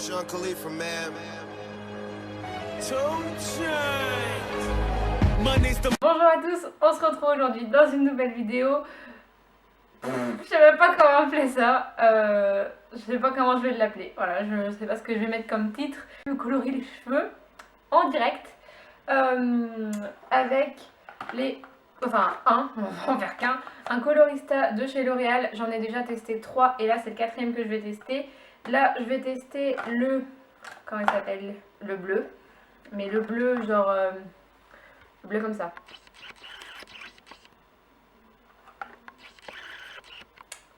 Sean Khalifa, man. Bonjour à tous, on se retrouve aujourd'hui dans une nouvelle vidéo. Je sais même pas comment appeler ça. Je sais pas comment je vais l'appeler. Voilà, je sais pas ce que je vais mettre comme titre. Je vais colorer les cheveux en direct avec les. Enfin, on va en faire qu'un. Un colorista de chez L'Oréal. J'en ai déjà testé 3 et là c'est le 4e que je vais tester. Là, je vais tester le. Comment il s'appelle? Le bleu. Mais le bleu, genre. Le bleu comme ça.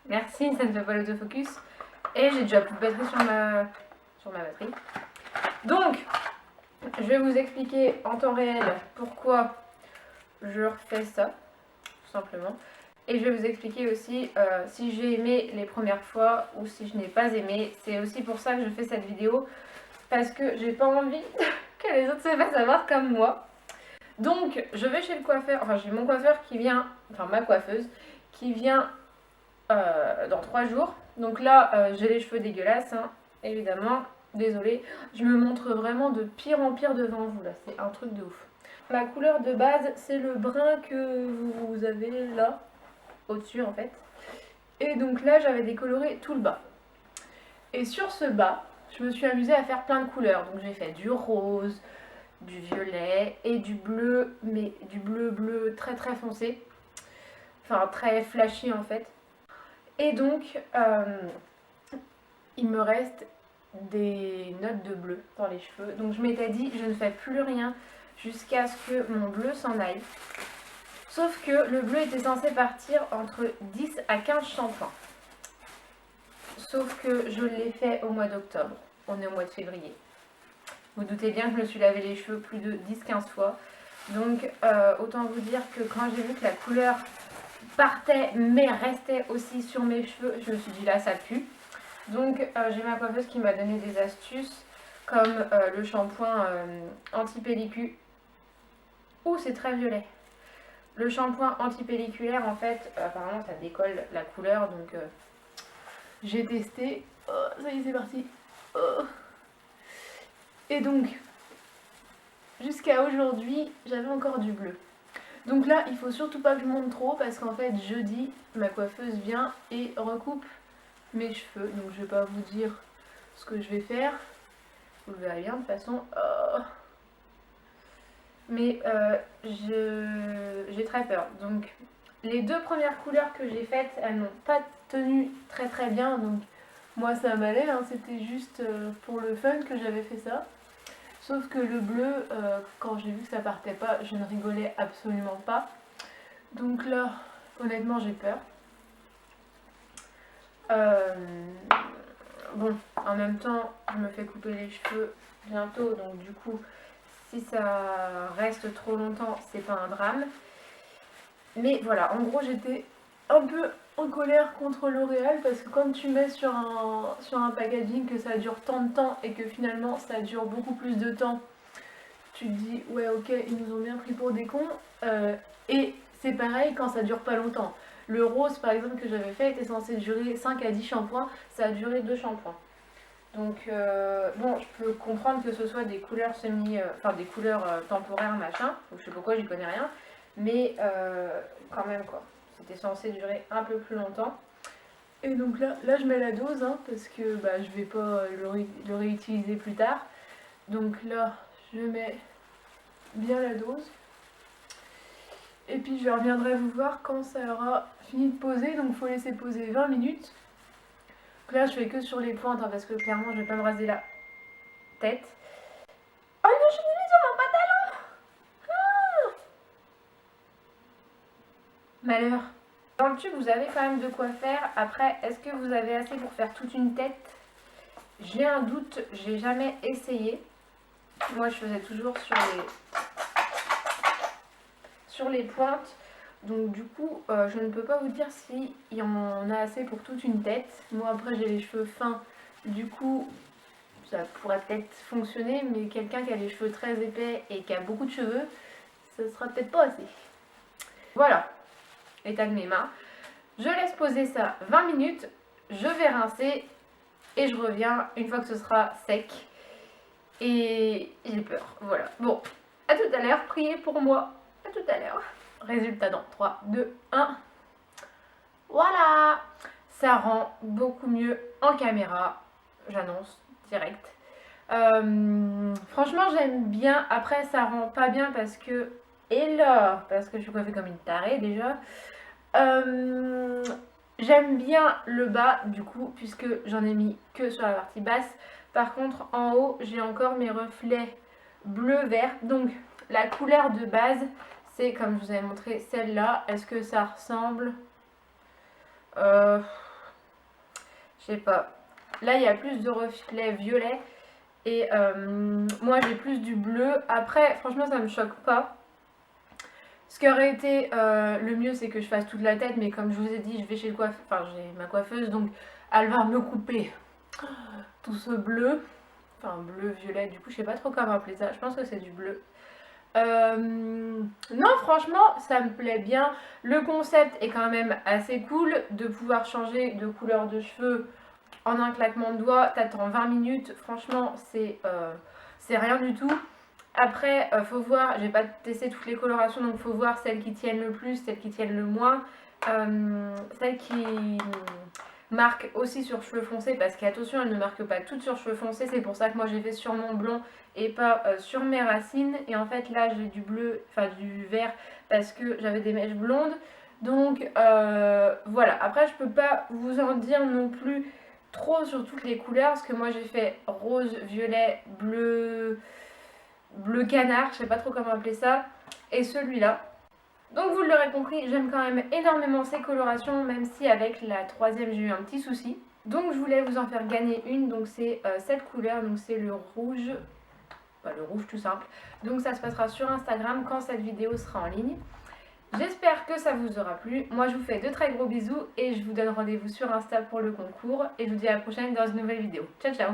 Merci, ça ne fait pas l'autofocus. Et j'ai déjà plus de batterie sur ma batterie. Donc, je vais vous expliquer en temps réel pourquoi je refais ça, tout simplement. Et je vais vous expliquer aussi si j'ai aimé les premières fois ou si je n'ai pas aimé. C'est aussi pour ça que je fais cette vidéo, parce que j'ai pas envie que les autres se fassent avoir comme moi. Donc, je vais chez le coiffeur, enfin j'ai mon coiffeur qui vient, enfin ma coiffeuse, qui vient dans 3 jours. Donc là, j'ai les cheveux dégueulasses, hein, évidemment. Désolée, je me montre vraiment de pire en pire devant vous là, c'est un truc de ouf. Ma couleur de base, c'est le brun que vous avez là, au-dessus en fait. Et donc là, j'avais décoloré tout le bas. Et sur ce bas, je me suis amusée à faire plein de couleurs. Donc j'ai fait du rose, du violet et du bleu, mais du bleu très très foncé. Enfin très flashy en fait. Et donc, il me reste des notes de bleu dans les cheveux. Donc je m'étais dit, je ne fais plus rien jusqu'à ce que mon bleu s'en aille. Sauf que le bleu était censé partir entre 10 à 15 shampoings. Sauf que je l'ai fait au mois d'octobre. On est au mois de février. Vous doutez bien que je me suis lavé les cheveux plus de 10-15 fois. Donc autant vous dire que quand j'ai vu que la couleur partait mais restait aussi sur mes cheveux, je me suis dit là ça pue. Donc j'ai ma coiffeuse qui m'a donné des astuces comme le shampoing anti-pellicule. Ouh, c'est très violet. Le shampoing anti-pelliculaire en fait, apparemment ça décolle la couleur, donc j'ai testé. Oh, ça y est, c'est parti. Oh. Et donc jusqu'à aujourd'hui j'avais encore du bleu. Donc là il faut surtout pas que je monte trop parce qu'en fait jeudi ma coiffeuse vient et recoupe mes cheveux. Donc je vais pas vous dire ce que je vais faire, vous le verrez bien de toute façon. Mais j'ai très peur. Donc les 2 premières couleurs que j'ai faites, elles n'ont pas tenu très très bien. Donc moi ça m'allait, hein, c'était juste pour le fun que j'avais fait ça. Sauf que le bleu, quand j'ai vu que ça partait pas, je ne rigolais absolument pas. Donc là, honnêtement j'ai peur. Bon, en même temps, je me fais couper les cheveux bientôt, donc du coup, si ça reste trop longtemps, c'est pas un drame. Mais voilà, en gros, j'étais un peu en colère contre L'Oréal parce que quand tu mets sur un packaging que ça dure tant de temps et que finalement ça dure beaucoup plus de temps, tu te dis ouais ok, ils nous ont bien pris pour des cons. Et c'est pareil quand ça dure pas longtemps. Le rose par exemple que j'avais fait était censé durer 5 à 10 shampoings, ça a duré 2 shampoings. Donc bon, je peux comprendre que ce soit des couleurs enfin des couleurs temporaires machin, donc je sais pas quoi, j'y connais rien, mais quand même quoi, c'était censé durer un peu plus longtemps. Et donc là je mets la dose hein, parce que bah, je vais pas le réutiliser plus tard. Donc là je mets bien la dose. Et puis je reviendrai vous voir quand ça aura fini de poser, donc il faut laisser poser 20 minutes. Donc là je fais que sur les pointes hein, parce que clairement je vais pas me raser la tête. Oh non, je suis mis sur mon pantalon. Malheur. Dans le tube vous avez quand même de quoi faire. Après, est-ce que vous avez assez pour faire toute une tête? J'ai un doute, j'ai jamais essayé. Moi je faisais toujours sur les pointes. Donc du coup, je ne peux pas vous dire s'il y en a assez pour toute une tête. Moi après j'ai les cheveux fins, du coup ça pourrait peut-être fonctionner, mais quelqu'un qui a les cheveux très épais et qui a beaucoup de cheveux, ça sera peut-être pas assez. Voilà, l'état de mes mains. Je laisse poser ça 20 minutes, je vais rincer et je reviens une fois que ce sera sec. Et j'ai peur, voilà. Bon, à tout à l'heure, priez pour moi. À tout à l'heure. Résultat dans 3, 2, 1. Voilà, ça rend beaucoup mieux en caméra, j'annonce direct. Franchement, j'aime bien. Après, ça rend pas bien parce que... Et là, parce que je suis coiffée comme une tarée déjà. J'aime bien le bas du coup, puisque j'en ai mis que sur la partie basse. Par contre, en haut, j'ai encore mes reflets bleu-vert. Donc, la couleur de base, c'est comme je vous avais montré celle-là. Est-ce que ça ressemble Je sais pas. Là, il y a plus de reflets violets. Et moi, j'ai plus du bleu. Après, franchement, ça me choque pas. Ce qui aurait été le mieux, c'est que je fasse toute la tête. Mais comme je vous ai dit, je vais chez le coiffeur. Enfin, j'ai ma coiffeuse. Donc, elle va me couper tout ce bleu. Enfin, bleu-violet. Du coup, je sais pas trop comment appeler ça. Je pense que c'est du bleu. Non, franchement, ça me plaît bien. Le concept est quand même assez cool de pouvoir changer de couleur de cheveux en un claquement de doigts. T'attends 20 minutes. Franchement, c'est rien du tout. Après, faut voir, j'ai pas testé toutes les colorations, donc faut voir celles qui tiennent le plus, celles qui tiennent le moins. Celles qui marquent aussi sur cheveux foncés, parce qu'attention, elles ne marquent pas toutes sur cheveux foncés. C'est pour ça que moi j'ai fait sur mon blond et pas sur mes racines. Et en fait là j'ai du bleu, enfin du vert, parce que j'avais des mèches blondes. Donc voilà, après je peux pas vous en dire non plus trop sur toutes les couleurs, parce que moi j'ai fait rose, violet, bleu canard, je sais pas trop comment appeler ça, et celui-là. Donc vous l'aurez compris, j'aime quand même énormément ces colorations, même si avec la troisième j'ai eu un petit souci. Donc je voulais vous en faire gagner une, donc c'est cette couleur, donc c'est le rouge, le rouge tout simple. Donc ça se passera sur Instagram quand cette vidéo sera en ligne. J'espère que ça vous aura plu. Moi je vous fais de très gros bisous et je vous donne rendez-vous sur Insta pour le concours. Et je vous dis à la prochaine dans une nouvelle vidéo. Ciao ciao.